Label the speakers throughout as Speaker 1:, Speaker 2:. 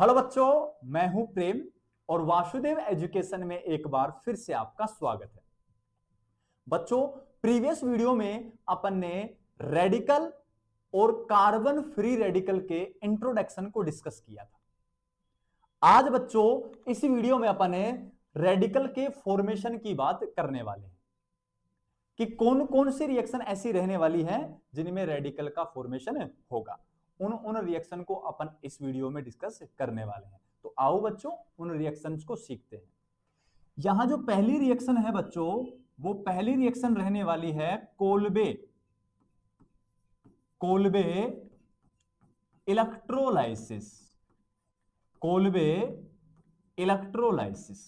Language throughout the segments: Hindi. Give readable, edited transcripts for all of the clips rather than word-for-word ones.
Speaker 1: हेलो बच्चों, मैं हूं प्रेम और वासुदेव एजुकेशन में एक बार फिर से आपका स्वागत है। बच्चों, प्रीवियस वीडियो में अपन ने रेडिकल और कार्बन फ्री रेडिकल के इंट्रोडक्शन को डिस्कस किया था। आज बच्चों इस वीडियो में अपन ने रेडिकल के फॉर्मेशन की बात करने वाले हैं कि कौन कौन सी रिएक्शन ऐसी रहने वाली है जिनमें रेडिकल का फॉर्मेशन होगा। उन रिएक्शन को अपन इस वीडियो में डिस्कस करने वाले हैं। तो आओ बच्चों उन रिएक्शंस को सीखते हैं। यहां जो पहली रिएक्शन है बच्चों, वो पहली रिएक्शन रहने वाली है कोल्बे इलेक्ट्रोलाइसिस। Kolbe electrolysis.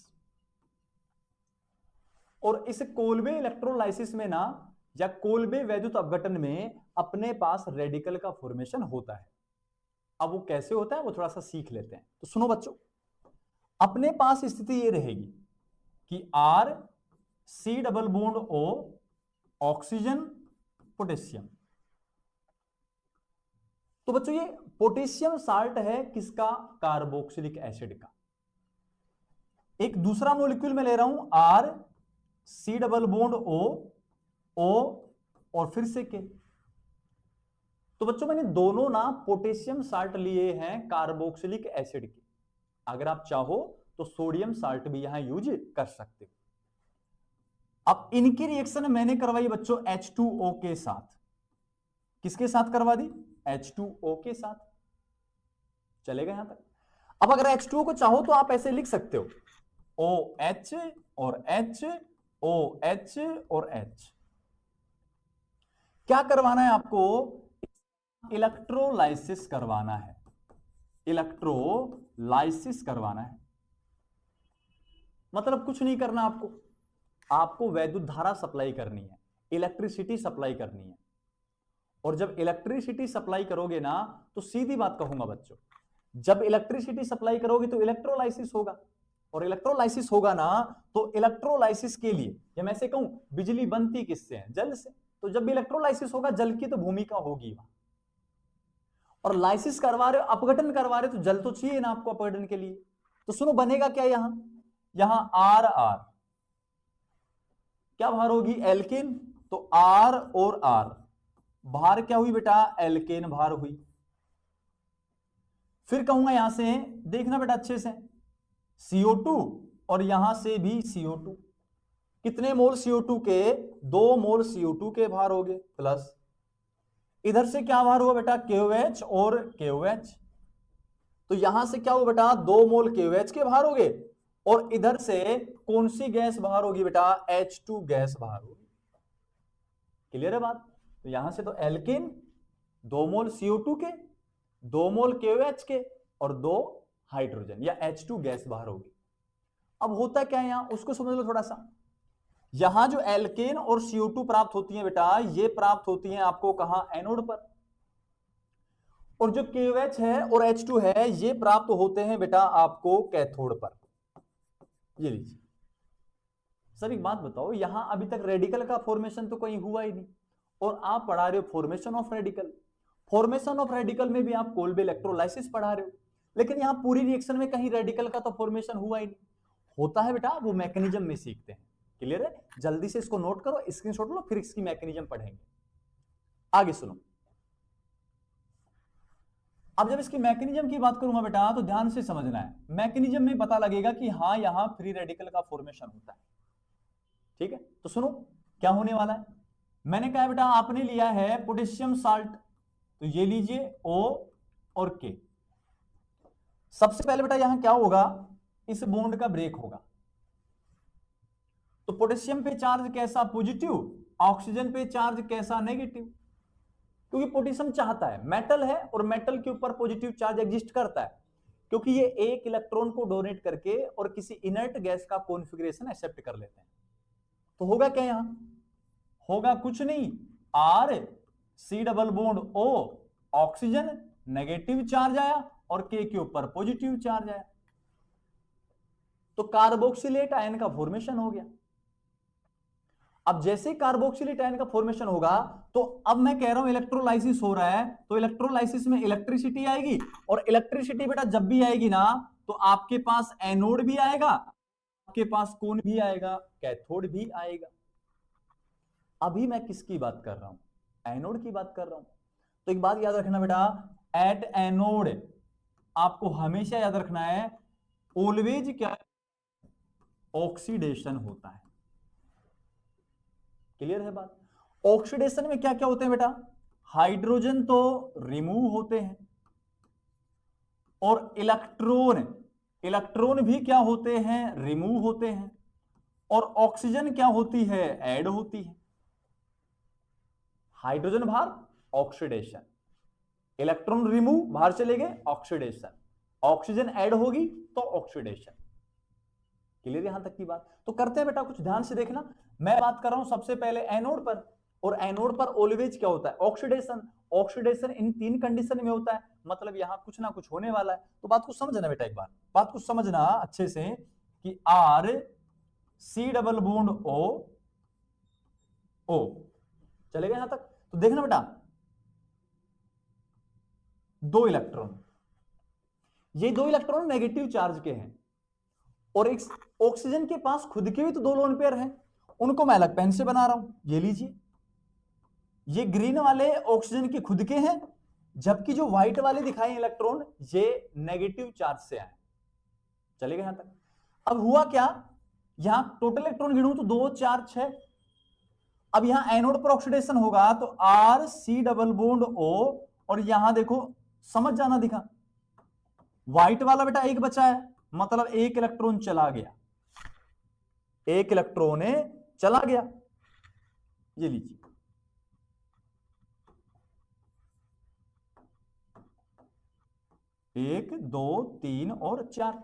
Speaker 1: और इस कोल्बे इलेक्ट्रोलाइसिस में ना, या कोल्बे वैद्युत अपघटन में अपने पास रेडिकल का फॉर्मेशन होता है। अब वो कैसे होता है वो थोड़ा सा सीख लेते हैं। तो सुनो बच्चों, अपने पास स्थिति ये रहेगी कि R C double bond O oxygen potassium. तो बच्चों ये पोटेशियम साल्ट है किसका? कार्बोक्सिलिक एसिड का। एक दूसरा मॉलिक्यूल में ले रहा हूं R C double bond O और फिर से K। तो बच्चों मैंने दोनों ना पोटेशियम साल्ट लिए हैं कार्बोक्सिलिक एसिड के। अगर आप चाहो तो सोडियम साल्ट भी यहां यूज कर सकते हो। अब इनकी रिएक्शन मैंने करवाई बच्चों H2O के साथ। किसके साथ करवा दी? H2O के साथ। चलेगा यहां तक? अब अगर H2O को चाहो तो आप ऐसे लिख सकते हो OH और H, OH और H। क्या करवाना है आपको? इलेक्ट्रोलाइसिस करवाना है। इलेक्ट्रोलाइसिस करवाना है मतलब कुछ नहीं करना आपको वैद्युत धारा सप्लाई करनी है, इलेक्ट्रिसिटी सप्लाई करनी है। और जब इलेक्ट्रिसिटी सप्लाई करोगे ना, तो सीधी बात कहूंगा बच्चों, जब इलेक्ट्रिसिटी सप्लाई करोगे तो इलेक्ट्रोलाइसिस होगा। और इलेक्ट्रोलाइसिस होगा ना, तो इलेक्ट्रोलाइसिस के लिए, या मैं से कहूं बिजली बनती किससे है? जल से। तो जब इलेक्ट्रोलाइसिस होगा जल की तो भूमिका होगी वहां। और लाइसिस करवा रहे हो, अपघटन करवा रहे हो, तो जल तो चाहिए ना आपको अपघटन के लिए। तो सुनो बनेगा क्या यहां आर आर क्या बाहर होगी? एल्केन। तो आर और आर बाहर क्या हुई बेटा? एल्केन बाहर हुई। फिर कहूंगा यहां से, देखना बेटा अच्छे से, CO2 और यहां से भी CO2। कितने मोल CO2 के? 2 मोल CO2 के बाहर हो गए, प्लस इधर से क्या बाहर हुआ बेटा? KOH और KOH। तो यहां से क्या हुआ बेटा? 2 मोल KOH के बाहर हो गए। और इधर से कौन सी गैस बाहर होगी बेटा? H2 गैस बाहर होगी। क्लियर है बात? तो यहां से तो एल्केन 2 मोल CO2 के, 2 मोल KOH के और 2 हाइड्रोजन या H2 गैस बाहर होगी। अब होता क्या है यहां, उसको समझ लो थोड़ा सा। यहां जो एल्केन और CO2 प्राप्त होती है बेटा, ये प्राप्त होती है आपको कहां? एनोड पर। और जो KOH है और H2 है, ये प्राप्त होते हैं बेटा आपको कैथोड पर। ये लीजिए। सर एक बात बताओ, यहां अभी तक रेडिकल का फॉर्मेशन तो कहीं हुआ ही नहीं, और आप पढ़ा रहे हो formation of radical. Formation of radical में भी आप कोल्बे इलेक्ट्रोलाइसिस पढ़ा रहे हो, लेकिन यहां पूरी रिएक्शन में कहीं रेडिकल का तो फॉर्मेशन हुआ ही नहीं। होता है बेटा, वो मैकेनिज्म में सीखते हैं। क्लियर है? जल्दी से इसको नोट करो, स्क्रीनशॉट लो, फिर इसकी मैकेनिज्म पढ़ेंगे। आगे सुनो। अब जब इसकी मैकेनिज्म की बात करूंगा बेटा, तो ध्यान से समझना है। मैकेनिज्म में पता लगेगा कि हाँ यहां फ्री रेडिकल का फॉर्मेशन होता है। ठीक है, तो सुनो क्या होने वाला है। मैंने कहा बेटा आपने लिया है पोटेशियम साल्ट, तो ये लीजिए O और K। सबसे पहले बेटा यहां क्या होगा? इस बॉन्ड का ब्रेक होगा। तो पोटेशियम पे चार्ज कैसा? पॉजिटिव। ऑक्सीजन पे चार्ज कैसा? नेगेटिव। क्योंकि पोटेशियम चाहता है, मेटल है और मेटल के ऊपर पॉजिटिव चार्ज एग्जिस्ट करता है, क्योंकि ये एक इलेक्ट्रॉन को डोनेट करके और किसी इनर्ट गैस का कॉन्फ़िगरेशन एक्सेप्ट कर लेते हैं। तो होगा क्या यहां? होगा कुछ नहीं, R C double bond O oxygen, negative charge आया और K के ऊपर पॉजिटिव चार्ज आया, तो कार्बोक्सिलेट आयन का फॉर्मेशन हो गया। अब जैसे कार्बोक्सिलिक आयन का फॉर्मेशन होगा तो अब मैं कह रहा हूं इलेक्ट्रोलाइसिस हो रहा है, तो इलेक्ट्रोलाइसिस में इलेक्ट्रिसिटी आएगी, और इलेक्ट्रिसिटी बेटा जब भी आएगी ना तो आपके पास एनोड भी आएगा, आपके पास कौन भी आएगा, कैथोड भी आएगा। अभी मैं किसकी बात कर रहा हूं, एनोड की बात कर रहा हूं। तो एक बात याद रखना बेटा, एट एनोड आपको हमेशा याद रखना है ऑलवेज क्या, ऑक्सीडेशन होता है। क्लियर है बात? ऑक्सीडेशन में क्या क्या होते हैं बेटा, हाइड्रोजन तो रिमूव होते हैं, और इलेक्ट्रॉन भी क्या होते हैं, रिमूव होते हैं, और ऑक्सीजन क्या होती है, ऐड होती है। हाइड्रोजन बाहर, ऑक्सीडेशन, इलेक्ट्रॉन रिमूव, बाहर चले गए, ऑक्सीडेशन, ऑक्सीजन ऐड होगी तो ऑक्सीडेशन। क्लियर यहां तक की बात? तो करते हैं बेटा, कुछ ध्यान से देखना। मैं बात कर रहा हूं सबसे पहले एनोड पर, और एनोड पर ऑलवेज क्या होता है, ऑक्सीडेशन। ऑक्सीडेशन इन तीन कंडीशन में होता है, मतलब यहां कुछ ना कुछ होने वाला है। तो बात को समझना बेटा, एक बार बात को समझना अच्छे से कि R C double bond O चलेगा यहां तक। तो देखना बेटा, दो इलेक्ट्रॉन, ये दो इलेक्ट्रॉन नेगेटिव चार्ज के हैं, और एक ऑक्सीजन के पास खुद के भी तो दो लोन पेयर हैं, उनको मैं अलग पेन से बना रहा हूं। ये लीजिए, ये ग्रीन वाले ऑक्सीजन के खुद के हैं, जबकि जो व्हाइट वाले दिखाए इलेक्ट्रॉन ये नेगेटिव चार्ज से आए। चलेगा यहां तक? अब हुआ क्या, यहां टोटल इलेक्ट्रॉन गिनूं तो 2 4 6। अब यहां एनोड पर ऑक्सीडेशन होगा तो R C double bond O, और यहां देखो समझ जाना, दिखा व्हाइट वाला बेटा एक बचा है, मतलब एक इलेक्ट्रॉन चला गया, एक इलेक्ट्रॉन चला गया। ये लीजिए, एक दो तीन और चार,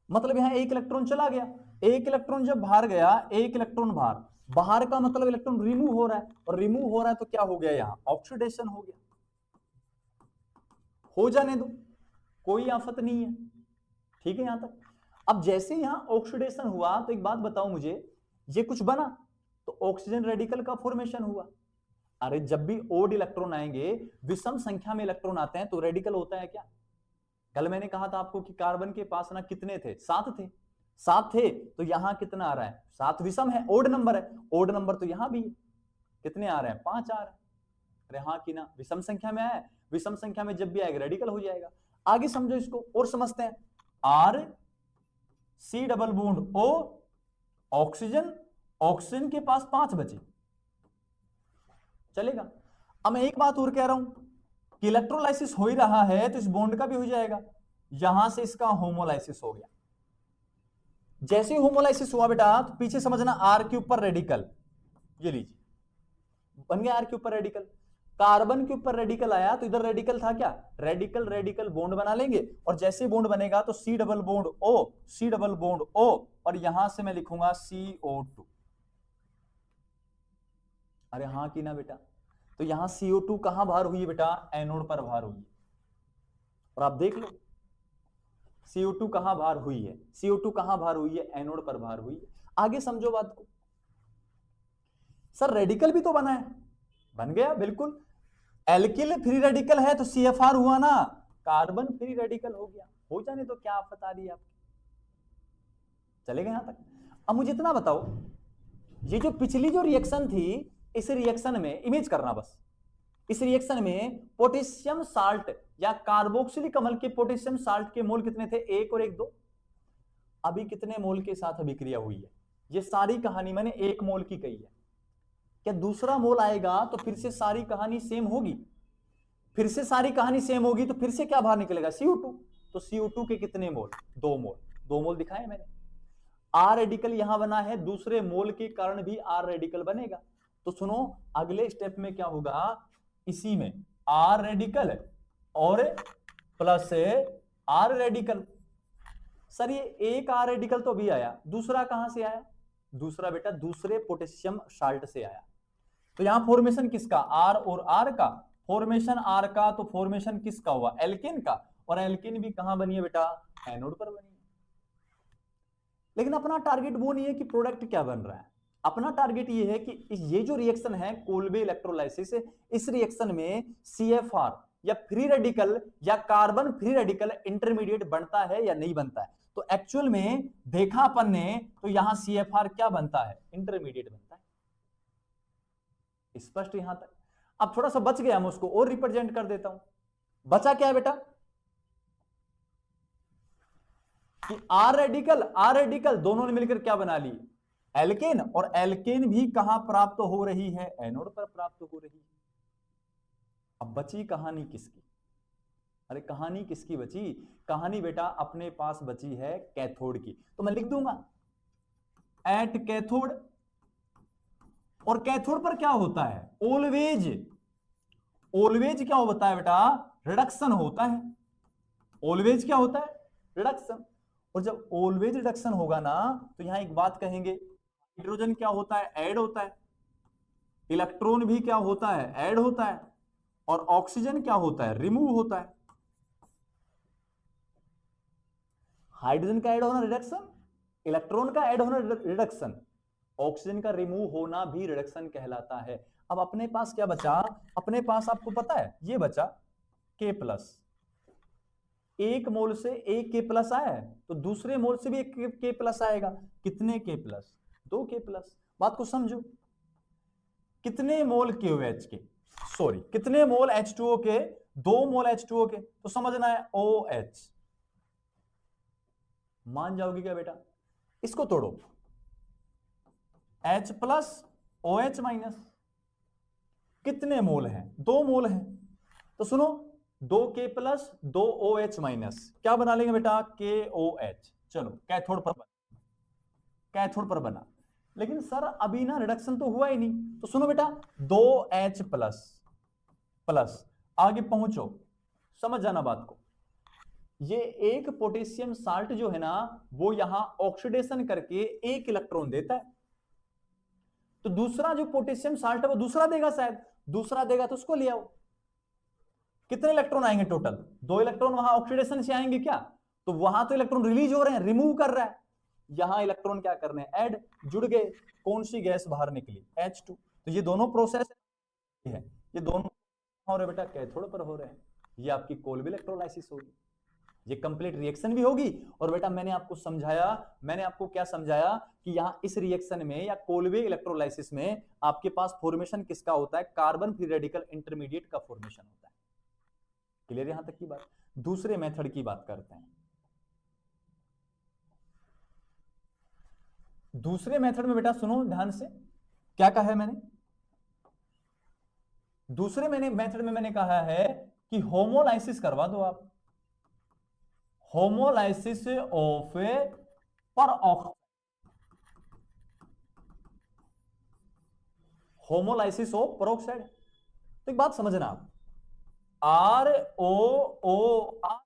Speaker 1: मतलब यहां एक इलेक्ट्रॉन चला गया। एक इलेक्ट्रॉन जब बाहर गया, एक इलेक्ट्रॉन बाहर, बाहर का मतलब इलेक्ट्रॉन रिमूव हो रहा है, और रिमूव हो रहा है तो क्या हो गया, यहां ऑक्सीडेशन हो गया। हो जाने दो, कोई आफत नहीं है, ठीक है यहां तक। अब जैसे यहां ऑक्सीडेशन हुआ तो एक बात बताओ मुझे, ये कुछ बना तो ऑक्सीजन रेडिकल का फॉर्मेशन हुआ। अरे जब भी ओड इलेक्ट्रॉन आएंगे, विषम संख्या में इलेक्ट्रॉन आते हैं तो रेडिकल होता है क्या? कल मैंने कहा था आपको कि कार्बन के पास ना कितने थे, 7 थे, 7 थे, तो यहां कितना आ रहा है, 7 विषम है, ओड नंबर है, ओड नंबर तो यहां भी है, कितने आ रहे हैं, 5 आ रहे हैं। अरे हाँ कि ना, विषम संख्या में आया, विषम संख्या में जब भी आएगा रेडिकल हो जाएगा। आगे समझो इसको और समझते हैं, R C double bond O, oxygen, oxygen के पास 5 बचे, चलेगा। अब मैं एक बात और कह रहा हूं कि इलेक्ट्रोलाइसिस हो ही रहा है तो इस बॉन्ड का भी हो जाएगा, यहां से इसका होमोलाइसिस हो गया। जैसे ही होमोलाइसिस हुआ बेटा तो पीछे समझना, आर के ऊपर रेडिकल, ये लीजिए बन गया आर के ऊपर रेडिकल। कार्बन के ऊपर रेडिकल आया तो इधर रेडिकल था क्या, रेडिकल रेडिकल बॉन्ड बना लेंगे, और जैसे बॉन्ड बनेगा तो C double bond O, C double bond O, और यहां से मैं लिखूंगा CO2। अरे हाँ कि ना बेटा? तो यहां CO2 कहां बाहर हुई है बेटा, एनोड पर बाहर हुई है, और आप देख लो CO2 कहां बाहर हुई है, CO2 कहां बाहर हुई है, एनोड पर बाहर हुई है। आगे समझो बात को। सर रेडिकल भी तो बना है, बन गया बिल्कुल। एल्किल फ्री रेडिकल है तो CFR हुआ ना, कार्बन फ्री रेडिकल हो गया। हो जाने तो क्या आफत आ रही है आपकी? चलेगा यहां तक? अब मुझे इतना बताओ, ये जो पिछली जो रिएक्शन थी, इस रिएक्शन में इमेज करना बस, इस रिएक्शन में पोटेशियम साल्ट या कार्बोक्सिलिक अम्ल के पोटेशियम साल्ट के मोल कितने थे, 1 और 1 2। अभी कितने मोल के साथ अभिक्रिया हुई है? ये सारी कहानी मैंने 1 मोल की कही है। क्या दूसरा मोल आएगा तो फिर से सारी कहानी सेम होगी? फिर से सारी कहानी सेम होगी तो फिर से क्या बाहर निकलेगा, CO2। तो CO2 के कितने मोल, 2 मोल, 2 मोल दिखाए मैंने। आर रेडिकल यहां बना है, दूसरे मोल के कारण भी आर रेडिकल बनेगा। तो सुनो, अगले स्टेप में क्या होगा, इसी में आर रेडिकल और प्लस आर रेडिकल। सर ये एक आर रेडिकल तो अभी आया, दूसरा कहां से आया, दूसरा बेटा दूसरे पोटेशियम साल्ट से आया। तो यहां फॉर्मेशन किसका, आर और आर का, फॉर्मेशन आर का, तो फॉर्मेशन किसका हुआ, एल्केन का, और एल्केन भी कहां बनी है बेटा, एनोड पर बनी है। लेकिन अपना टारगेट वो नहीं है कि प्रोडक्ट क्या बन रहा है, अपना टारगेट ये है कि ये जो रिएक्शन है कोल्बे इलेक्ट्रोलाइसिस, इस रिएक्शन में CFR या फ्री रेडिकल या कार्बन फ्री रेडिकल इंटरमीडिएट बनता है या नहीं बनता है। तो एक्चुअल में देखा अपन ने तो यहां CFR क्या बनता है, इंटरमीडिएट बनता है। स्पष्ट यहां तक। अब थोड़ा सा बच गया, मैं उसको और रिप्रेजेंट कर देता हूं। बचा क्या है बेटा कि आर रेडिकल दोनों ने मिलकर क्या बना ली, एल्केन, और एल्केन भी कहां प्राप्त हो रही है, एनोड पर प्राप्त हो रही है। अब बची कहानी किसकी, अरे कहानी किसकी बची, कहानी बेटा अपने पास बची है कैथोड की। तो मैं लिख दूंगा एट कैथोड, और कैथोड पर क्या होता है, ऑलवेज क्या होता है बेटा, रिडक्शन होता है। ऑलवेज क्या होता है, रिडक्शन। और जब ऑलवेज रिडक्शन होगा ना, तो यहां एक बात कहेंगे, हाइड्रोजन क्या होता है, ऐड होता है, इलेक्ट्रॉन भी क्या होता है, ऐड होता है, और ऑक्सीजन क्या होता है, रिमूव होता है। हाइड्रोजन का ऐड होना रिडक्शन, इलेक्ट्रॉन का ऐड होना रिडक्शन, ऑक्सीजन का रिमूव होना भी रिडक्शन कहलाता है। अब अपने पास क्या बचा, अपने पास आपको पता है ये बचा K+, एक मोल से एक K+ आया है, तो दूसरे मोल से भी एक K+ आएगा। कितने K+, 2 K+। बात को समझो, कितने मोल KOH के, सॉरी कितने मोल H2O के, 2 मोल H2O के, तो समझना है OH। मान जाओगे क्या बेटा, इसको तोड़ो, H+, OH-, कितने मोल हैं, 2 मोल हैं। तो सुनो 2K+, 2 OH-, क्या बना लेंगे बेटा, KOH। चलो कैथोड पर बना, लेकिन सर अभी ना रिडक्शन तो हुआ ही नहीं। तो सुनो बेटा 2H+, आगे पहुंचो, समझ जाना बात को। ये एक पोटेशियम साल्ट जो है ना, वो यहां ऑक्सीडेशन करके 1 इलेक्ट्रॉन देता है, तो दूसरा जो पोटेशियम साल्ट है वो दूसरा देगा, शायद दूसरा देगा, तो उसको ले आओ। कितने इलेक्ट्रॉन आएंगे टोटल, 2 इलेक्ट्रॉन वहां ऑक्सीडेशन से आएंगे क्या, तो वहां तो इलेक्ट्रॉन रिलीज हो रहे हैं, रिमूव कर रहा है, यहां इलेक्ट्रॉन क्या कर रहे हैं, ऐड, जुड़ गए, कौन सी गैस बाहर निकली, H2। तो ये दोनों प्रोसेस है, ये दोनों हो रहे बेटा कैथोड पर हो रहे हैं। ये आपकी कोल्बे इलेक्ट्रोलाइसिस होगी, ये कंप्लीट रिएक्शन भी होगी। और बेटा मैंने आपको समझाया, मैंने आपको क्या समझाया कि यहां इस रिएक्शन में या कोल्बे इलेक्ट्रोलाइसिस में आपके पास फॉर्मेशन किसका होता है, कार्बन फ्री रेडिकल इंटरमीडिएट का फॉर्मेशन होता है। क्लियर यहां तक की बात। दूसरे मेथड की बात करते हैं। दूसरे मेथड में बेटा सुनो ध्यान से, क्या कहा है मैंने, दूसरे मेथड में मैंने कहा है कि होमोलाइसिस करवा दो आप, homolysis of homolysis of peroxide. तो एक बात समझना आप, ROOR,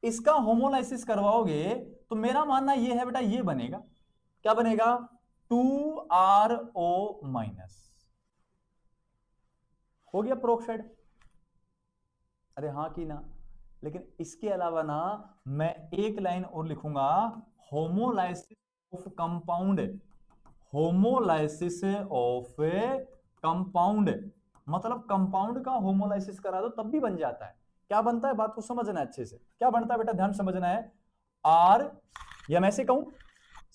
Speaker 1: इसका होमोलाइसिस करवाओगे तो मेरा मानना यह है बेटा ये बनेगा, क्या बनेगा, 2RO-, हो गया पेरोक्साइड। अरे हाँ की ना, लेकिन इसके अलावा ना मैं एक लाइन और लिखूंगा, homolysis of compound, homolysis of compound, मतलब कंपाउंड का होमोलाइसिस करा दो तब भी बन जाता है। क्या बनता है, बात को समझना है अच्छे से, क्या बनता है बेटा, ध्यान समझना है, R, या मैं ऐसे कहूं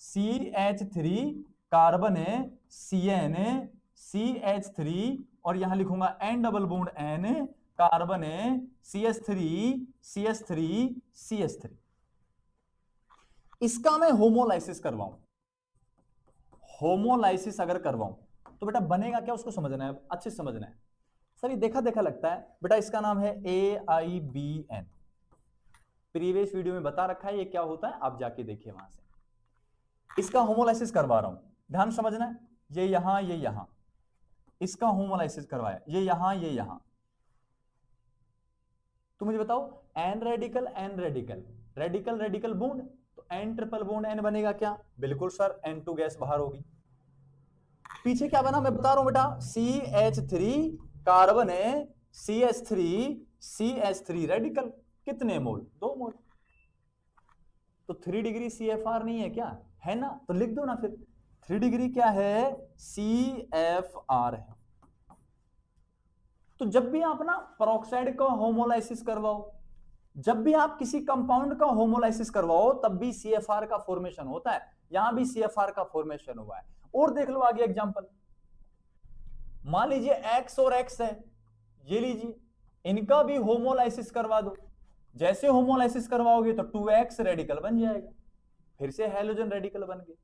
Speaker 1: CH3 कार्बन CN CH3, और यहां लिखूंगा N double bond N carbon CH3 इसका मैं होमोलाइसिस करवाऊं, होमोलाइसिस अगर करवाऊं तो बेटा बनेगा क्या, उसको समझना है, अच्छे से समझना है। सर ये देखा देखा लगता है बेटा, इसका नाम है AIBN, प्रीवियस वीडियो में बता रखा है ये क्या होता है, आप जाके देखिए वहां से। इसका होमोलाइसिस करवा रहा हूं, ध्यान समझना है, ये यहां इसका होमोलाइसिस करवाया, ये यहां। तो मुझे बताओ N रेडिकल बॉन्ड, तो N ट्रिपल बॉन्ड N बनेगा क्या, बिल्कुल सर, N2 गैस बाहर होगी। पीछे क्या बना मैं बता रहा हूं बेटा, CH3 कार्बन CH3 रेडिकल, कितने मोल, 2 मोल। तो 3 डिग्री CFR नहीं है क्या, है ना, तो लिख दो ना फिर 3 डिग्री क्या है, CFR है। तो जब भी आप ना पेरोक्साइड का होमोलाइसिस करवाओ, जब भी आप किसी कंपाउंड का होमोलाइसिस करवाओ, तब भी CFR का फॉर्मेशन होता है। यहां भी CFR का फॉर्मेशन हुआ है। और देख लो आगे एग्जांपल, मान लीजिए X और X है, ये लीजिए, इनका भी होमोलाइसिस करवा दो। जैसे होमोलाइसिस करवाओगे तो 2X रेडिकल बन जाएगा, फिर से हैलोजन रेडिकल बन गए।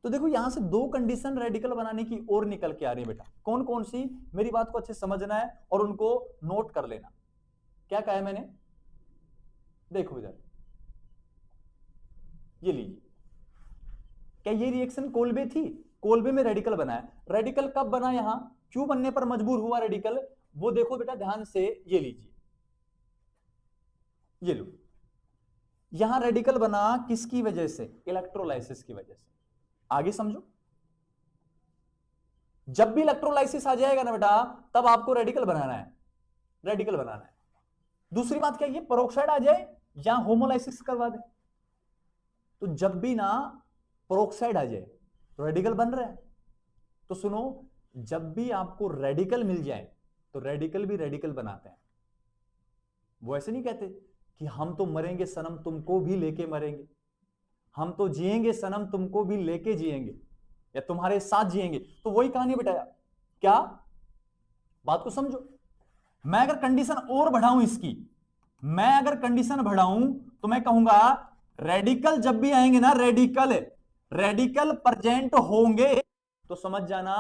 Speaker 1: तो देखो यहां से दो कंडीशन रेडिकल बनाने की और निकल के आ रही है बेटा। कौन कौन सी, मेरी बात को अच्छे समझना है और उनको नोट कर लेना। क्या कहा है मैंने, देखो इधर, ये लीजिए, क्या ये रिएक्शन कोल्बे थी, कोल्बे में रेडिकल बना है। रेडिकल कब बना, यहां क्यों बनने पर मजबूर हुआ रेडिकल, वो देखो बेटा ध्यान से, ये लीजिए, ये लो, यहां रेडिकल बना किसकी वजह से, इलेक्ट्रोलाइसिस की वजह से। आगे समझो, जब भी इलेक्ट्रोलाइसिस आ जाएगा ना बेटा, तब आपको रेडिकल बनाना है, रेडिकल बनाना है। दूसरी बात क्या, ये पेरोक्साइड आ जाए या होमोलाइसिस करवा दे, तो जब भी ना पेरोक्साइड आ जाए तो रेडिकल बन रहा है। तो सुनो, जब भी आपको रेडिकल मिल जाए तो रेडिकल भी रेडिकल बनाते हैं। वो ऐसे नहीं कहते कि हम तो मरेंगे सनम तुमको भी लेके मरेंगे, हम तो जिएंगे सनम तुमको भी लेके जिएंगे, या तुम्हारे साथ जिएंगे। तो वही कहानी बताया, क्या बात को समझो। मैं अगर कंडीशन और बढ़ाऊं इसकी, मैं अगर कंडीशन बढ़ाऊं तो मैं कहूंगा रेडिकल जब भी आएंगे ना, रेडिकल रेडिकल प्रेजेंट होंगे, तो समझ जाना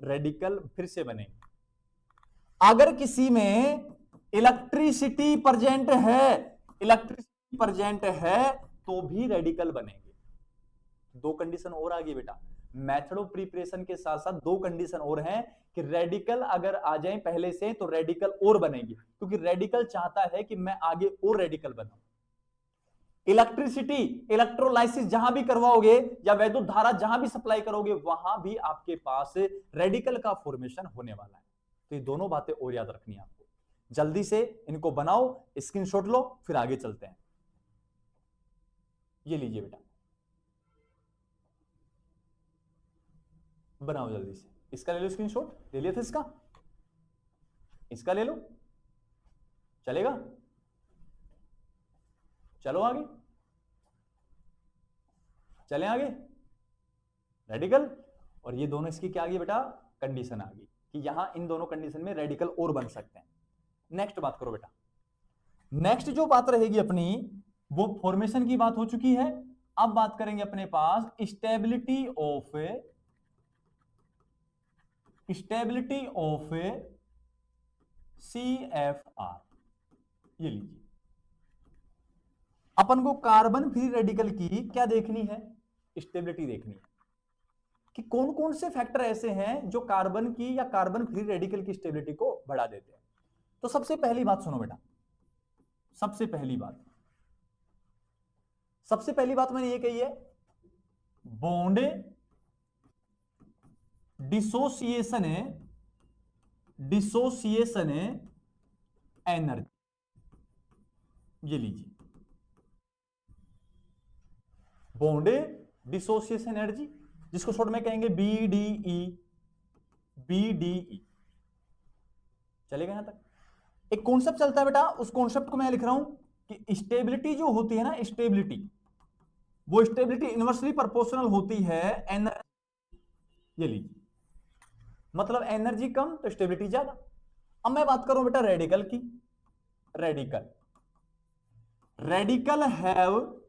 Speaker 1: रेडिकल फिर से बनेंगे। अगर किसी में इलेक्ट्रिसिटी प्रेजेंट है, इलेक्ट्रिसिटी प्रेजेंट है, तो भी रेडिकल बनेंगे। दो कंडीशन और आ गई बेटा, मेथड ऑफ प्रिपरेशन के साथ साथ दो कंडीशन और हैं कि रेडिकल अगर आ जाए पहले से तो रेडिकल और बनेंगे, क्योंकि रेडिकल चाहता है कि मैं आगे और रेडिकल बनाऊं। इलेक्ट्रिसिटी, इलेक्ट्रोलाइसिस जहां भी करवाओगे या वैद्युत धारा जहां भी सप्लाई करोगे, वहां भी आपके पास रेडिकल का फॉर्मेशन होने वाला है। तो ये दोनों बातें और याद रखनी है आपको। जल्दी से इनको बनाओ, स्क्रीनशॉट लो, फिर आगे चलते हैं। ये लीजिए बेटा, बनाओ जल्दी से। इसका ले लो स्क्रीनशॉट, ले लिया था इसका, इसका ले लो, चलेगा, चलो आगे, चलें आगे। रेडिकल और ये दोनों इसकी क्या आ गई बेटा, कंडीशन आ गई कि यहां इन दोनों कंडीशन में रेडिकल और बन सकते हैं। नेक्स्ट बात करो बेटा, नेक्स्ट जो बात रहेगी अपनी, वो फॉर्मेशन की बात हो चुकी है। अब बात करेंगे अपने पास स्टेबिलिटी ऑफ CFR। ये लीजिए, अपन को कार्बन फ्री रेडिकल की क्या देखनी है, स्टेबिलिटी देखनी है कि कौन कौन से फैक्टर ऐसे हैं जो कार्बन की या कार्बन फ्री रेडिकल की स्टेबिलिटी को बढ़ा देते हैं। तो सबसे पहली बात सुनो बेटा, सबसे पहली बात मैंने ये कही है, बॉन्ड डिसोसिएशन एनर्जी। ये लीजिए, बॉन्ड डिसोसिएशन एनर्जी, जिसको शॉर्ट में कहेंगे BDE। चलेगा यहां तक। एक कॉन्सेप्ट चलता है बेटा, उस कॉन्सेप्ट को मैं लिख रहा हूं कि स्टेबिलिटी जो होती है ना, स्टेबिलिटी, वो स्टेबिलिटी इनवर्सली प्रोपोर्शनल होती है एनर्जी। ये लीजिए, मतलब एनर्जी कम तो स्टेबिलिटी ज्यादा। अब मैं बात करूं बेटा रेडिकल की, रेडिकल हैव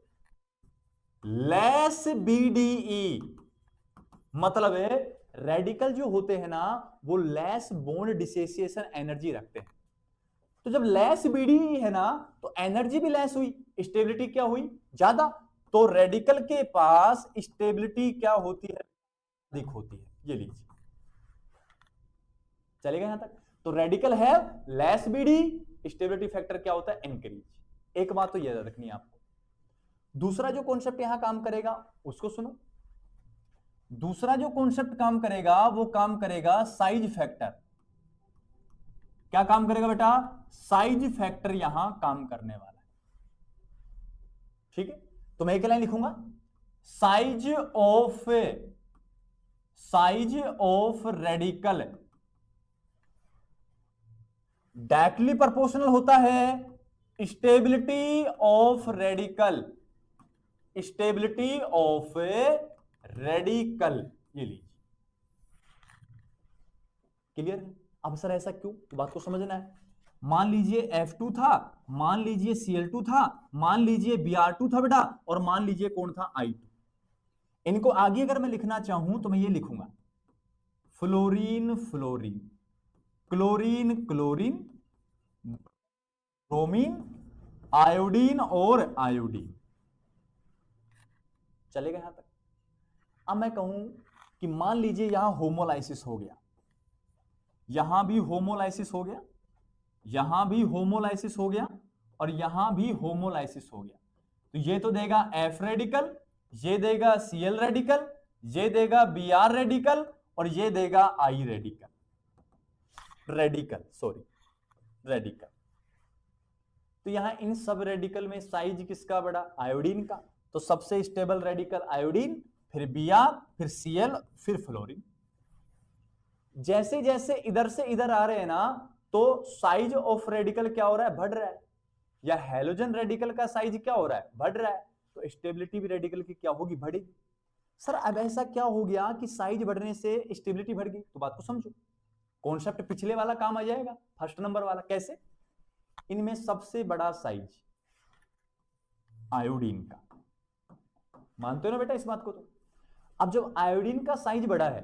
Speaker 1: लेस BDE, मतलब है रेडिकल जो होते हैं ना, वो लेस बॉन्ड डिसोसिएशन एनर्जी रखते हैं। तो जब लेस BDE है ना, तो एनर्जी भी लेस हुई, स्टेबिलिटी क्या हुई, ज्यादा। तो रेडिकल के पास स्टेबिलिटी क्या होती है, अधिक होती है। ये लीजिए, चलेगा यहां तक। तो रेडिकल है लेस BDE, स्टेबिलिटी फैक्टर क्या होता है, इंक्रीज। एक बात तो याद रखनी है आपको। दूसरा जो कॉन्सेप्ट यहां काम करेगा उसको सुनो, दूसरा जो कॉन्सेप्ट काम करेगा वो काम करेगा साइज फैक्टर। क्या काम करेगा बेटा, साइज फैक्टर यहां काम करने वाला है। ठीक है, तो मैं एक लाइन लिखूंगा, size of size of radical directly proportional होता है stability of radical, stability of radical. ये लीजिए, क्लियर है? अब सर ऐसा क्यों, तो बात को समझना है। मान लीजिए F2 था, मान लीजिए Cl2 था, मान लीजिए Br2 था बेटा, और मान लीजिए कौन था I2। इनको आगे अगर मैं लिखना चाहूं तो मैं ये लिखूंगा fluorine fluorine, chlorine chlorine, bromine, iodine और आयोडीन। चलेगा यहां तक? अब मैं कहूं कि मान लीजिए यहां होमोलाइसिस हो गया, यहां भी होमोलाइसिस हो गया, यहां भी होमोलाइसिस हो गया, और यहां भी होमोलाइसिस हो गया, तो ये तो देगा F रेडिकल, ये देगा Cl रेडिकल, ये देगा Br रेडिकल, और ये देगा I रेडिकल, सॉरी रेडिकल। तो यहां इन सब रेडिकल में साइज किसका बड़ा? आयोडीन का। तो सबसे स्टेबल रेडिकल आयोडीन, फिर Br, फिर Cl, फिर फ्लोरीन। जैसे जैसे इधर से इधर आ रहे हैं ना, तो साइज ऑफ रेडिकल क्या हो रहा है? बढ़ रहा है। या हैलोजन रेडिकल का साइज क्या हो रहा है? बढ़ रहा है। तो स्टेबिलिटी भी रेडिकल की क्या होगी? बढ़ेगी। सर अब ऐसा क्या हो गया कि साइज बढ़ने से स्टेबिलिटी बढ़ गई? तो बात को समझो, कॉन्सेप्ट पिछले वाला काम आ जाएगा, फर्स्ट नंबर वाला। कैसे? इनमें सबसे बड़ा साइज आयोडीन का, मानते हो ना बेटा इस बात को? तो अब जब आयोडीन का साइज बड़ा है,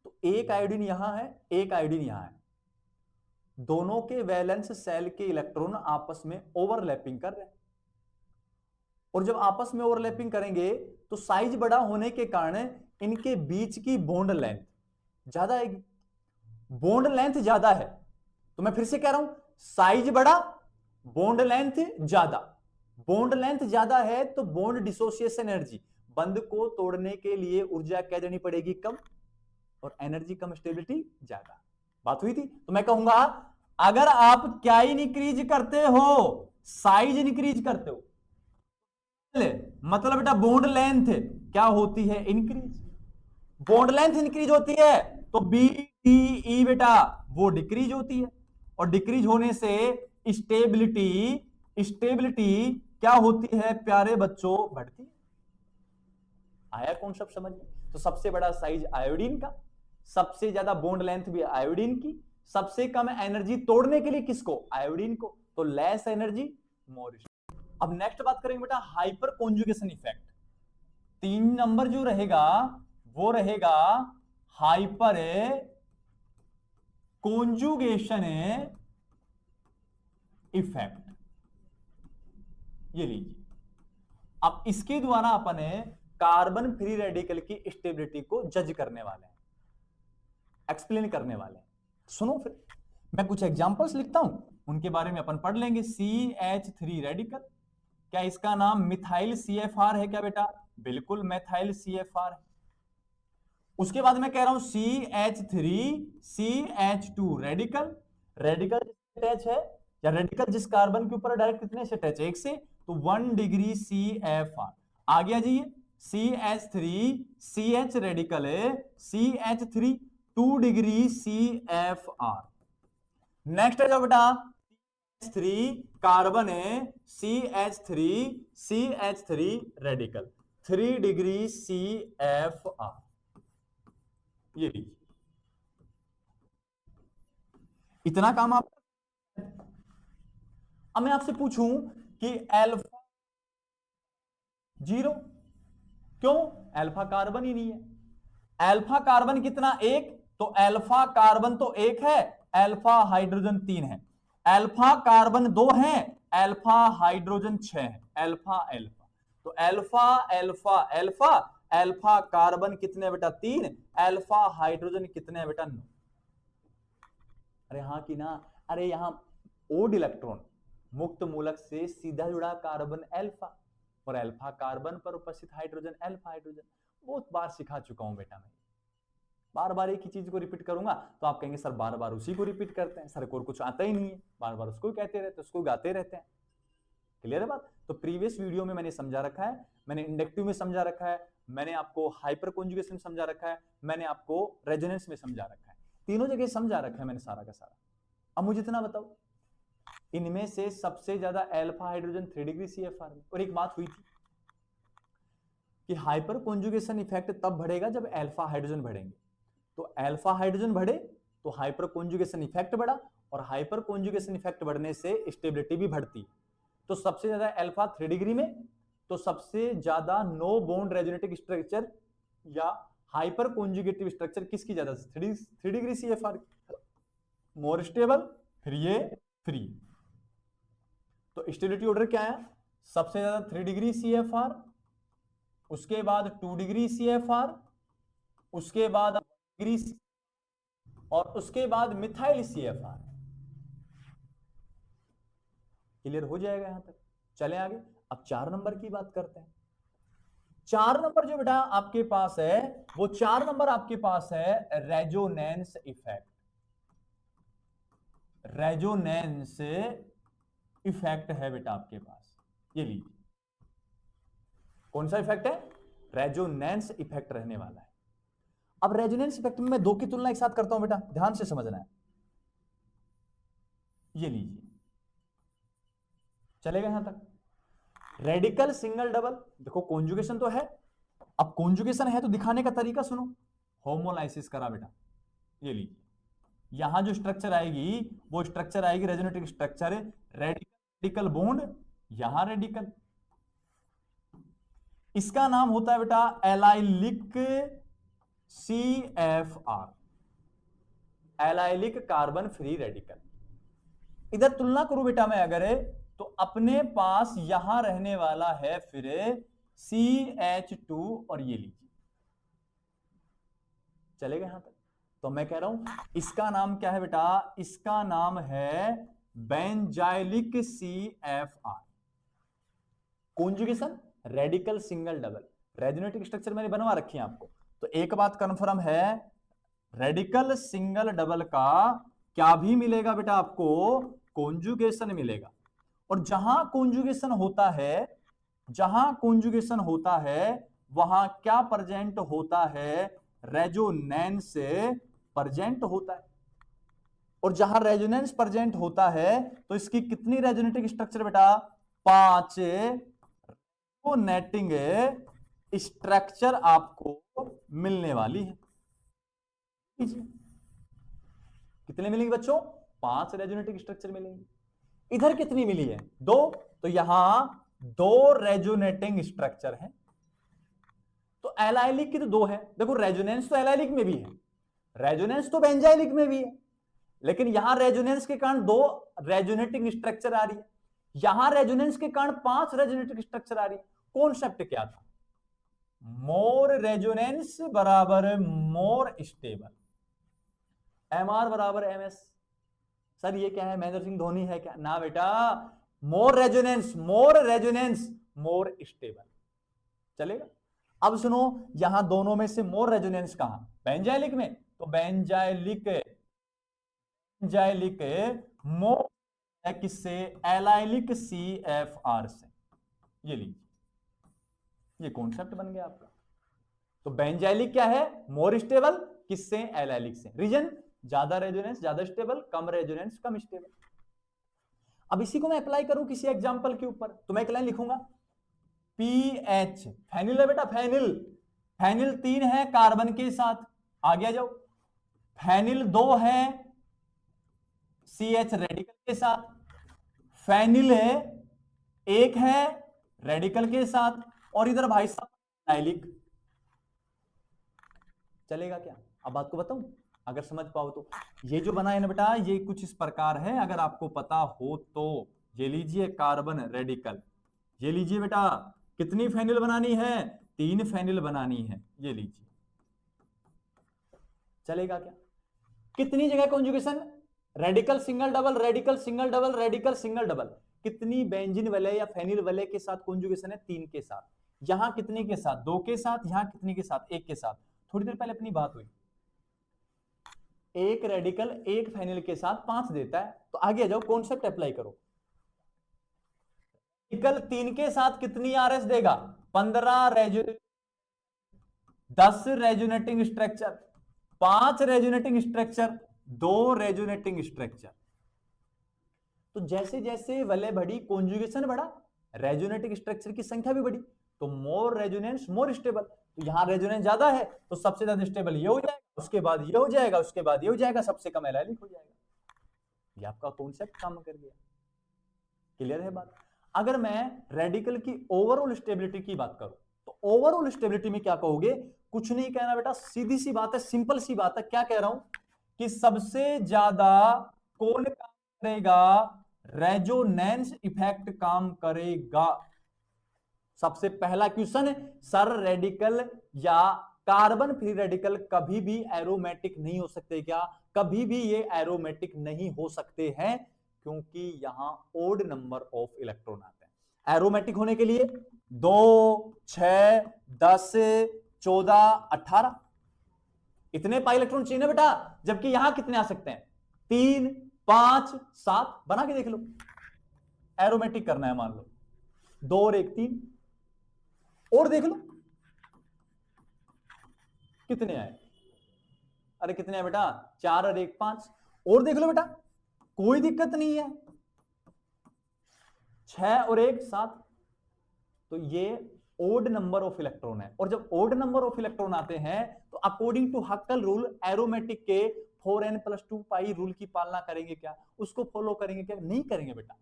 Speaker 1: तो एक आयोडीन यहां है, एक आयोडीन यहां है, दोनों के वैलेंस सेल के इलेक्ट्रॉन आपस में ओवरलैपिंग कर रहे हैं, और जब आपस में ओवरलैपिंग करेंगे तो साइज बड़ा होने के कारण इनके बीच की बॉन्ड लेंथ ज्यादा आएगी। बॉन्ड लेंथ ज्यादा है, तो मैं फिर से कह रहा हूं, साइज बड़ा, बॉन्ड लेंथ ज्यादा। बॉन्ड लेंथ ज्यादा है तो बॉन्ड डिसोसिएशन एनर्जी, बंध को तोड़ने के लिए ऊर्जा क्या देनी पड़ेगी? कम, और एनर्जी कम, स्टेबिलिटी ज्यादा। बात हुई थी? तो मैं कहूंगा अगर आप क्या ही इंक्रीज करते हो? साइज इंक्रीज करते हो, मतलब बेटा बॉन्ड लेंथ क्या होती है? इंक्रीज। बॉन्ड लेंथ इंक्रीज होती है तो BDE बेटा वो डिक्रीज होती है, और डिक्रीज होने से स्टेबिलिटी, स्टेबिलिटी क्या होती है प्यारे बच्चों? बढ़ती है। आया कॉन्सेप्ट समझ में? तो सबसे बड़ा साइज आयोडीन का, सबसे ज्यादा बॉन्ड लेंथ भी आयोडीन की, सबसे कम एनर्जी तोड़ने के लिए किसको? आयोडीन को। तो लेस एनर्जी, मोर। अब नेक्स्ट बात करेंगे बेटा हाइपर कॉन्जुगेशन इफेक्ट। 3 नंबर जो रहेगा वो रहेगा हाइपर कॉन्जुगेशन इफेक्ट। ये लीजिए, अब इसके द्वारा अपन कार्बन फ्री रेडिकल की स्टेबिलिटी को जज करने वाले हैं, एक्सप्लेन करने वाले हैं। सुनो फिर मैं कुछ एग्जांपल्स लिखता हूं, उनके बारे में अपन पढ़ लेंगे। CH3 रेडिकल, क्या इसका नाम मिथाइल CFR है क्या बेटा? बिल्कुल मिथाइल CFR है। उसके बाद मैं कह रहा हूं CH3 CH2 radical, radical attach है, या रेडिकल जिस कार्बन के ऊपर डायरेक्ट कितने से अटैच है? एक से, तो 1 डिग्री CFR। आगे आ जाइए, CH3 CH रेडिकल है, CH3 2 डिग्री CFR। नेक्स्ट है जो बेटा CH3 कार्बन है, CH3 रेडिकल 3 डिग्री CFR। ये लीजिए, इतना काम आप। अब मैं आपसे पूछूं कि अल्फा 0 क्यों? अल्फा कार्बन ही नहीं है। अल्फा कार्बन कितना? 1, तो अल्फा कार्बन तो 1 है, अल्फा हाइड्रोजन 3 है। अल्फा कार्बन 2 है, अल्फा हाइड्रोजन 6 है। अल्फा अल्फा, तो alpha alpha alpha, alpha carbon कितने बेटा? 3, अल्फा हाइड्रोजन कितने बेटा? 9। अरे हाँ कि ना? अरे यहां ओड इलेक्ट्रॉन मुक्त मूलक से सीधा जुड़ा कार्बन अल्फा, और अल्फा कार्बन पर उपस्थित हाइड्रोजन अल्फा हाइड्रोजन। बहुत बार सिखा चुका हूं बेटा मैं, बार बार एक ही चीज को रिपीट करूंगा तो आप कहेंगे सर बार बार उसी को रिपीट करते हैं, सर को कुछ आता ही नहीं है, बार बार उसको कहते रहते, उसको गाते रहते हैं। क्लियर है बात? तो प्रीवियस वीडियो में मैंने समझा रखा है, मैंने इंडक्टिव में समझा रखा है, मैंने आपको हाइपर कॉन्जुगेशन में समझा रखा है, मैंने आपको रेजोनेंस में समझा रखा है, तीनों जगह समझा रखा है मैंने सारा का सारा। अब मुझे इतना बताओ, इनमें से सबसे ज्यादा अल्फा हाइड्रोजन 3 डिग्री CFR में। और एक बात हुई थी कि हाइपर कॉन्जुगेशन इफेक्ट तब बढ़ेगा जब अल्फा हाइड्रोजन बढ़ेंगे। तो अल्फा हाइड्रोजन बढ़े तो हाइपर कॉन्जुगेशन इफेक्ट बढ़ा, और हाइपर कॉन्जुगेशन इफेक्ट बढ़ने से स्टेबिलिटी भी बढ़ती। तो सबसे ज्यादा अल्फा 3 डिग्री में, तो सबसे ज्यादा नो बॉन्ड रेजोनेटिक स्ट्रक्चर या हाइपर कॉन्जुगेटिव स्ट्रक्चर किसकी ज्यादा? 3 डिग्री CFR, मोर स्टेबल, फिर ये फ्री। तो स्टेबिलिटी ऑर्डर क्या है? सबसे ज्यादा 3 डिग्री CFR, उसके बाद 2 डिग्री CFR, उसके बाद डिग्री, और उसके बाद मिथाइल CFR। क्लियर हो जाएगा यहां तक? चले आगे। अब 4 नंबर की बात करते हैं। 4 नंबर जो बेटा आपके पास है, वो 4 नंबर आपके पास है रेजोनेंस इफेक्ट। रेजोनेंस इफेक्ट है बेटा आपके पास, ये लीजिए। कौन सा इफेक्ट है? रेजोनेंस इफेक्ट रहने वाला है। अब रेजोनेंस इफेक्ट में मैं दो की तुलना एक साथ करता हूं बेटा, ध्यान से समझना है। ये लीजिए, चलेगा यहां तक? रेडिकल सिंगल डबल, देखो कॉन्जुगेशन तो है। अब कॉन्जुगेशन है तो दिखाने का तरीका सुनो। होमोलाइसिस करा बेटा, ये लीजिए। यहां जो स्ट्रक्चर आएगी वो स्ट्रक्चर आएगी रेजोनेटिक स्ट्रक्चर, रेडिकल बॉन्ड, यहां रेडिकल। इसका नाम होता है बेटा allylic CFR, allylic carbon free radical. इधर तुलना करूं बेटा मैं अगर, तो अपने पास यहां रहने वाला है फिर CH2, और ये लीजिए, चलेगा यहां तक? तो मैं कह रहा हूं इसका नाम क्या है बेटा? इसका नाम है benzylic CFR। Conjugation radical single double, रेजोनेटिक स्ट्रक्चर मैंने बनवा रखी है आपको। तो एक बात कंफर्म है, रेडिकल सिंगल डबल का क्या भी मिलेगा बेटा आपको? कॉन्जुगेशन मिलेगा। और जहां कॉन्जुगेशन होता है, जहां कॉन्जुगेशन होता है वहां क्या प्रेजेंट होता है? रेजोनेंस प्रेजेंट होता है। और जहां रेजोनेंस प्रेजेंट होता है तो इसकी कितनी रेजोनेटिक स्ट्रक्चर बेटा? 5 नेटिंग स्ट्रक्चर आपको मिलने वाली है। कितने मिलेंगे बच्चों? 5 रेजोनेटिक स्ट्रक्चर मिलेंगे। इधर कितनी मिली है? 2। तो यहां 2 रेजोनेटिंग स्ट्रक्चर है। तो एलाइलिक की तो 2 है। देखो रेजोनेंस तो एलाइलिक में भी है, रेजोनेंस तो बेंजाइलिक में भी है, लेकिन यहां रेजोनेंस के कारण 2 रेजोनेटिंग स्ट्रक्चर आ रही है, यहां रेजोनेंस के कारण 5 रेजोनेटिक स्ट्रक्चर आ रही है। कॉन्सेप्ट क्या था? मोर रेजोनेंस बराबर मोर स्टेबल, MR बराबर MS। सर ये क्या है, महेंद्र सिंह धोनी है क्या? ना बेटा, मोर रेजोनेंस मोर स्टेबल। चलेगा? अब सुनो, यहां दोनों में से मोर रेजोनेंस कहां? बेंजाइलिक में। तो बेंजाइलिक मोर है किससे? एलाइलिक CFR से। ये लीजिए, ये कॉन्सेप्ट बन गया आपका। तो बेंजाइलिक क्या है? मोर स्टेबल, किससे? एलाइलिक से। रीजन ज्यादा रेजोनेंस ज्यादा स्टेबल, कम रेजोनेंस कम स्टेबल। अब इसी को मैं अप्लाई करूं किसी एग्जांपल के ऊपर, तो मैं एक लाइन लिखूंगा, PH फेनिल है बेटा, फेनिल 3 है कार्बन के साथ, आगे आ जाओ। फेनिल 2 है CH रेडिकल के साथ, फेनिल 1 है रेडिकल के साथ, और इधर भाई साहब एलाइलिक। चलेगा क्या? अब बात को बताऊं, अगर समझ पाओ तो। ये जो बना है ना बेटा, ये कुछ इस प्रकार है, अगर आपको पता हो तो। ये लीजिए कार्बन रेडिकल, ये लीजिए बेटा, कितनी फेनिल बनानी है? 3 फेनिल बनानी है, ये लीजिए। चलेगा क्या? कितनी जगह conjugation? Radical single double, radical single double, radical single double. कितनी बेंजीन वाले या फेनिल वाले के साथ कॉन्जुगेशन है? 3 के साथ। यहां कितने के साथ? 2 के साथ। यहां कितने के साथ? 1 के साथ। थोड़ी देर पहले अपनी बात हुई, एक रेडिकल एक फेनिल के साथ 5 देता है। तो आगे आ जाओ, कॉन्सेप्ट अप्लाई करो। रेडिकल 3 के साथ कितनी आरएस देगा? 15 10 resonating structure, 5 resonating structure, 2 resonating structure. तो जैसे जैसे वलय बढ़ी, कॉन्जुगेशन बढ़ा, रेजोनेटिंग स्ट्रक्चर की संख्या भी बढ़ी, तो मोर रेजोनेंस मोर स्टेबल। तो यहां रेजोनेंस ज्यादा है तो सबसे ज्यादा स्टेबल ये हो जाएगा, उसके बाद ये हो जाएगा, उसके बाद ये हो जाएगा, सबसे कम एलाइलिक हो जाएगा। ये आपका कॉन्सेप्ट काम कर गया। क्लियर है बात? अगर मैं रेडिकल की ओवरऑल स्टेबिलिटी की बात करूं तो ओवरऑल स्टेबिलिटी में क्या कहोगे? कुछ नहीं कहना बेटा, सीधी सी बात है, सिंपल सी बात है। क्या कह रहा हूं कि सबसे ज्यादा कौन काम करेगा? रेजोनेंस इफेक्ट काम करेगा। सबसे पहला क्वेश्चन, सर रेडिकल या कार्बन फ्री रेडिकल कभी भी एरोमेटिक नहीं हो सकते क्या? कभी भी ये एरोमेटिक नहीं हो सकते हैं, क्योंकि यहां ओड नंबर ऑफ इलेक्ट्रॉन आते हैं। एरोमेटिक होने के लिए 2, 6, 10, 14, 18 इतने पाई इलेक्ट्रॉन चाहिए ना बेटा, जबकि यहां कितने आ सकते हैं? 3, 5, 7। बना के देख लो, एरोमेटिक करना है मान लो, 2 और 1 3, और देख लो कितने आए। अरे कितने आए बेटा? 4 और 1 5, और देख लो बेटा, कोई दिक्कत नहीं है। 6 और 1 7, तो ये ओड नंबर ऑफ इलेक्ट्रॉन है। और जब ओड नंबर ऑफ इलेक्ट्रॉन आते हैं तो according to Huckel rule aromatic के 4n+2 पाई रूल की पालना करेंगे क्या? उसको फॉलो करेंगे क्या? नहीं करेंगे बेटा।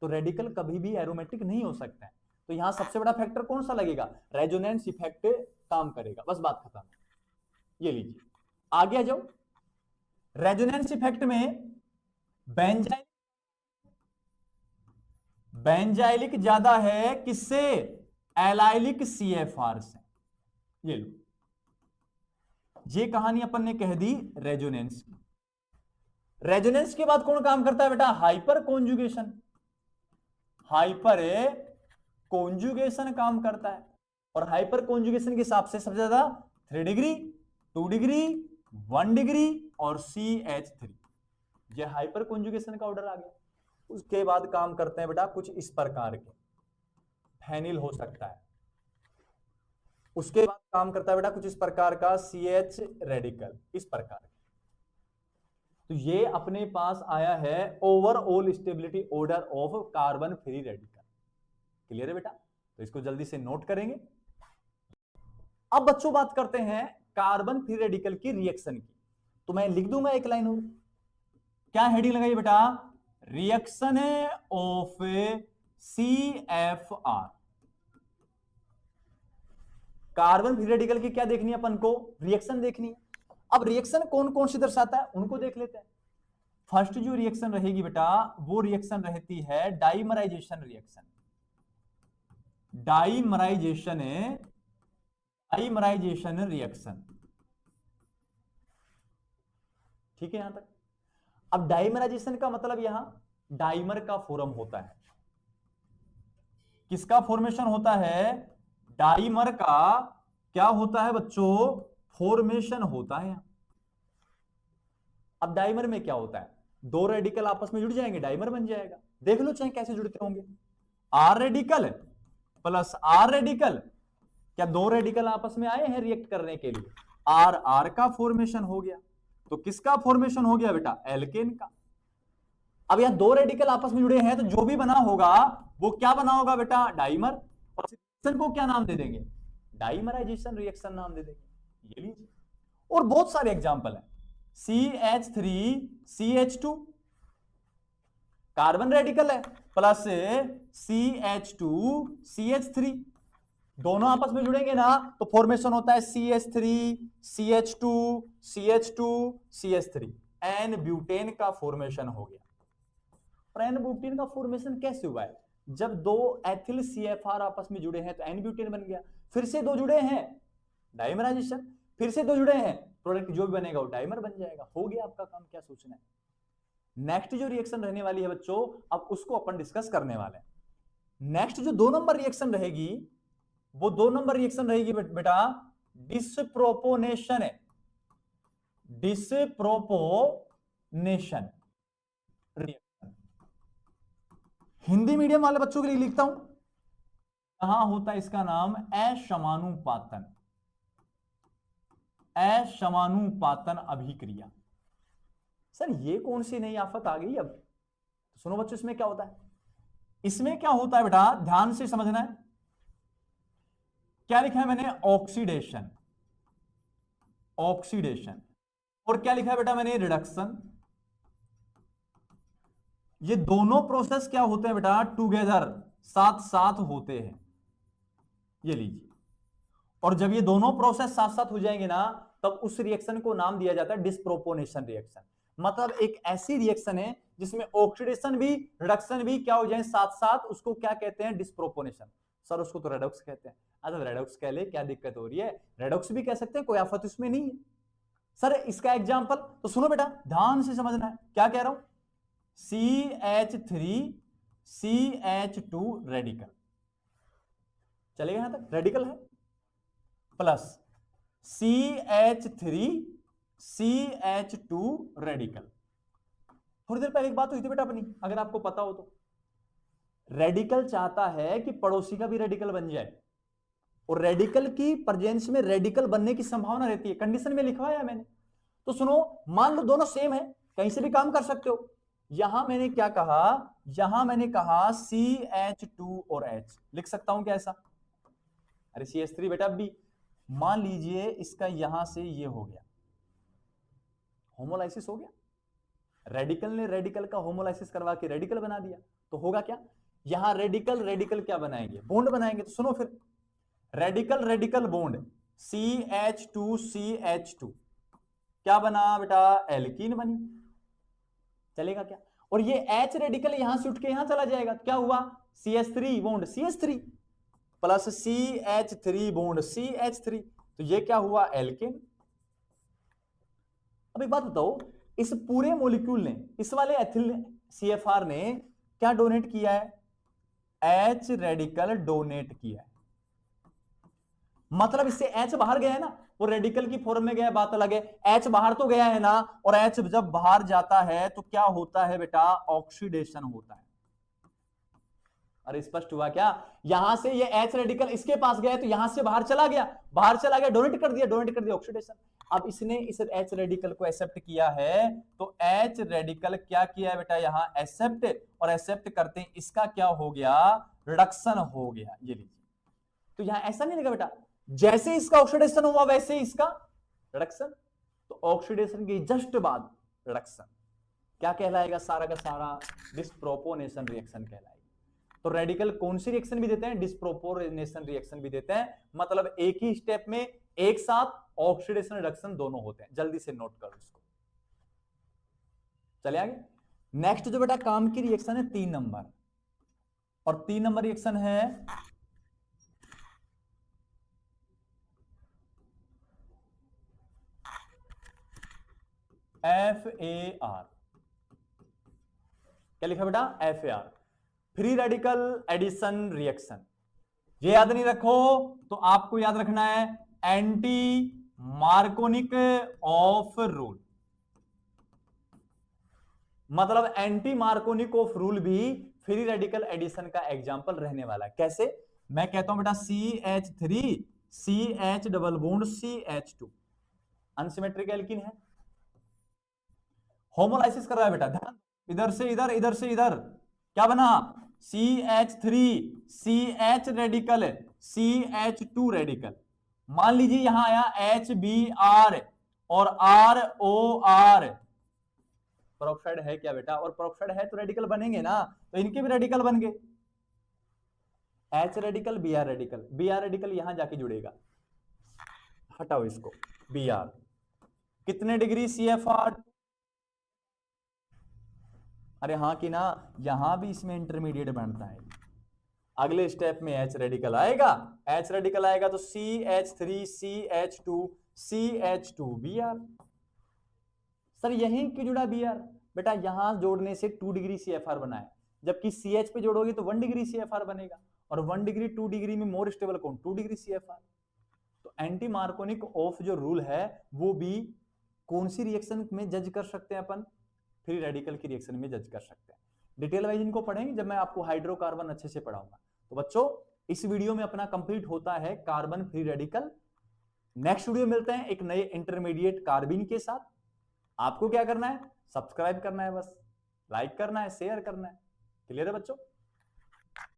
Speaker 1: तो रेडिकल कभी भी एरोमेटिक नहीं हो सकता है। तो यहां सबसे बड़ा फैक्टर कौन सा लगेगा? रेजोनेंस इफेक्ट काम करेगा। बस बात खत्म। ये लीजिए, आगे आ जाओ। रेजोनेंस इफेक्ट में बेंजाइलिक ज्यादा है किससे? एलाइलिक CFR से। ये लो, ये कहानी अपन ने कह दी रेजोनेंस की। रेजोनेंस के बाद कौन काम करता है बेटा? Hyper conjugation. हाइपर कॉन्जुगेशन काम करता है, और हाइपर कॉन्जुगेशन के हिसाब से सबसे ज्यादा 3 डिग्री, 2 डिग्री, 1 डिग्री और CH3। ये हाइपर कॉन्जुगेशन का ऑर्डर आ गया। उसके बाद काम करते हैं बेटा कुछ इस प्रकार के, फेनिल हो सकता है। उसके बाद काम करता है बेटा कुछ इस प्रकार का CH रेडिकल, इस प्रकार। तो ये अपने पास आया है overall stability order of carbon free radical. Clear है बेटा? तो इसको जल्दी से नोट करेंगे। अब बच्चों बात करते हैं कार्बन फ्री रेडिकल की रिएक्शन की। तो मैं लिख दूंगा एक लाइन और। क्या हेडिंग लगाइए बेटा? Reaction of CFR। Carbon free radical की क्या देखनी है अपन को? रिएक्शन देखनी है। अब रिएक्शन कौन कौन सी दर्शाता है उनको देख लेते हैं। फर्स्ट जो रिएक्शन रहेगी बेटा, वो रिएक्शन रहती है डाइमराइजेशन रिएक्शन। डाइमराइजेशन रिएक्शन, ठीक है यहां तक। अब डाइमराइजेशन का मतलब यहां डाइमर का फॉर्म होता है। किसका फॉर्मेशन होता है? डाइमर का क्या होता है बच्चों? फॉर्मेशन होता है। अब डाइमर में क्या होता है? 2 रेडिकल आपस में जुड़ जाएंगे, डाइमर बन जाएगा। देख लो चाहे कैसे जुड़ते होंगे। R radical plus R radical, क्या 2 रेडिकल आपस में आए हैं रिएक्ट करने के लिए? R R का फॉर्मेशन हो गया। तो किसका फॉर्मेशन हो गया बेटा? एल्केन का। अब यहां 2 रेडिकल आपस में जुड़े हैं तो जो भी बना होगा वो क्या बना होगा बेटा? डाइमर। और रिएक्शन को क्या नाम दे देंगे? डाइमराइजेशन रिएक्शन नाम दे देंगे। ये लीजिए, और बहुत सारे एग्जांपल हैं। CH3CH2 कार्बन रेडिकल है, प्लस CH2CH3, दोनों आपस में जुड़ेंगे ना तो फॉर्मेशन होता है CH3 CH2 CH2 CH3। N butane का फॉर्मेशन हो गया। और एन ब्यूटेन का फॉर्मेशन कैसे हुआ है? जब 2 एथिल CFR आपस में जुड़े हैं तो एन ब्यूटेन बन गया। फिर से 2 जुड़े हैं, डाइमराइजेशन। फिर से 2 जुड़े हैं, प्रोडक्ट जो भी बनेगा वो डाइमर बन जाएगा। हो गया आपका काम, क्या सोचना है। नेक्स्ट जो रिएक्शन रहने वाली है बच्चों, अब उसको अपन डिस्कस करने वाले हैं। नेक्स्ट जो 2 नंबर रिएक्शन रहेगी, वो 2 नंबर रिएक्शन रहेगी बेटा डिसप्रोपोनेशन। डिसप्रोपोनेशन रिएक्शन। हिंदी मीडियम वाले बच्चों के लिए लिखता हूं, यहां होता है इसका नाम अशमानुपातन, अशमानुपातन अभिक्रिया। सर ये कौन सी नई आफत आ गई अब? सुनो बच्चों, इसमें क्या होता है, इसमें क्या होता है बेटा, ध्यान से समझना है। क्या लिखा है मैंने? Oxidation, oxidation. और क्या लिखा है बेटा मैंने? रिडक्शन। ये दोनों प्रोसेस क्या होते हैं बेटा? टुगेदर, साथ साथ होते हैं, ये लीजिए। और जब ये दोनों प्रोसेस साथ साथ हो जाएंगे ना, तब उस रिएक्शन को नाम दिया जाता है डिस्प्रोपोनेशन रिएक्शन। मतलब एक ऐसी रिएक्शन है जिसमें ऑक्सीडेशन भी रिडक्शन भी क्या हो जाए साथ साथ, उसको क्या कहते हैं? डिस्प्रोपोनेशन। सर उसको तो रेडॉक्स कहते हैं। अच्छा रेडॉक्स कह ले, क्या दिक्कत हो रही है? रेडॉक्स भी कह सकते हैं, कोई आफत इसमें नहीं है। सर इसका एग्जाम्पल तो सुनो बेटा, ध्यान से समझना है क्या कह रहा हूं। CH3 CH2 रेडिकल, चलेगा यहां तक? रेडिकल है, प्लस CH3 CH2 रेडिकल। थोड़ी देर पहले एक बात हुई थी बेटा अपनी, अगर आपको पता हो तो, रेडिकल चाहता है कि पड़ोसी का भी रेडिकल बन जाए, और रेडिकल की प्रेजेंस में रेडिकल बनने की संभावना रहती है, कंडीशन में लिखवाया मैंने। तो सुनो, मान लो दोनों सेम है, कहीं से भी काम कर सकते हो। यहां मैंने क्या कहा? यहां मैंने कहा CH2 और H, लिख सकता हूं क्या ऐसा? अरे CH3 बेटा भी, मान लीजिए इसका यहां से ये हो गया, होमोलाइसिस हो गया, रेडिकल ने रेडिकल का होमोलाइसिस करवा के रेडिकल बना दिया, तो होगा क्या? यहां रेडिकल रेडिकल क्या बनाएंगे? बॉन्ड बनाएंगे। तो सुनो फिर, रेडिकल रेडिकल बॉन्ड CH2CH2 क्या बना बेटा? एल्कीन बनी, चलेगा क्या? और ये H रेडिकल यहां से उठ के यहां चला जाएगा, क्या हुआ? CH3 bond CH3 plus CH3 bond CH3, तो ये क्या हुआ? एल्केन। अब एक बात बताओ, इस पूरे मॉलिक्यूल ने, इस वाले एथिल CFR ने क्या डोनेट किया है? H रेडिकल डोनेट किया है। मतलब इससे H बाहर गया है ना, वो रेडिकल की फॉर्म में गया, बात अलग है। H बाहर तो गया है ना, और H जब बाहर जाता है तो क्या होता है बेटा? ऑक्सीडेशन होता है। अरे स्पष्ट हुआ क्या? यहां से ये H रेडिकल इसके पास गया, तो यहां से बाहर चला गया, बाहर चला गया, डोनेट कर दिया, डोनेट कर दिया, ऑक्सीडेशन। अब इसने इस H रेडिकल को एक्सेप्ट किया है, तो H रेडिकल क्या किया है बेटा? यहां एक्सेप्ट, और एक्सेप्ट करते हैं इसका क्या हो गया? रिडक्शन हो गया, ये लीजिए। तो यहां ऐसा नहीं लगा बेटा, जैसे इसका ऑक्सीडेशन हुआ वैसे इसका रिडक्शन, तो ऑक्सीडेशन के जस्ट बाद रिडक्शन क्या कहलाएगा? सारा का सारा डिस्प्रोपोनेशन रिएक्शन कहलाएगा। तो रेडिकल कौन सी रिएक्शन भी देते हैं? डिस्प्रोपोनेशन रिएक्शन भी देते हैं। मतलब एक ही स्टेप में एक साथ ऑक्सीडेशन रिडक्शन दोनों होते हैं। जल्दी से नोट करो इसको, चले आगे। नेक्स्ट जो बेटा काम की रिएक्शन है 3 नंबर, और 3 नंबर रिएक्शन है FAR। क्या लिखा बेटा? FAR, free radical addition reaction. ये याद नहीं रखो तो आपको याद रखना है एंटी मार्कोनिक ऑफ रूल। मतलब एंटी मार्कोनिक ऑफ रूल भी फ्री रेडिकल एडिशन का एग्जांपल रहने वाला है। कैसे? मैं कहता हूं बेटा CH3 CH double bond CH2 unsymmetric alkene है, होमोलाइसिस कर रहा है बेटा, ध्यान, इधर से इधर, इधर से इधर, क्या बना? CH3 CH radical CH2 radical. मान लीजिए यहां आया HBr और ROR, पेरोक्साइड है क्या बेटा? और पेरोक्साइड है तो रेडिकल बनेंगे ना, तो इनके भी रेडिकल बन गए, H radical Br radical, Br radical यहां जाके जुड़ेगा, हटाओ इसको, Br कितने डिग्री CFR? अरे हाँ कि ना, यहां भी इसमें इंटरमीडिएट बनता है। अगले स्टेप में H रेडिकल आएगा, H रेडिकल आएगा तो CH3 CH2 CH2 Br। Sir यहीं क्यों जुड़ा Br? बेटा यहां जोड़ने से 2 डिग्री CFR बना है, जबकि CH पे जोड़ोगे तो 1 डिग्री CFR बनेगा, और 1 डिग्री 2 डिग्री में मोर स्टेबल कौन? 2 डिग्री CFR। तो एंटी मार्कोनिक ऑफ जो रूल है वो भी कौन सी रिएक्शन में जज कर सकते हैं अपन? फ्री रेडिकल की रिएक्शन में जज कर सकते हैं। डिटेल वाइज इनको पढ़ेंगे जब मैं आपको हाइड्रोकार्बन अच्छे से पढ़ाऊंगा। तो बच्चों इस वीडियो में अपना कंप्लीट होता है carbon free radical. Next video मिलते हैं एक नए इंटरमीडिएट कार्बिन के साथ। आपको क्या करना है, सब्सक्राइब करना है, बस लाइक करना है, शेयर करना है। क्लियर है बच्चों?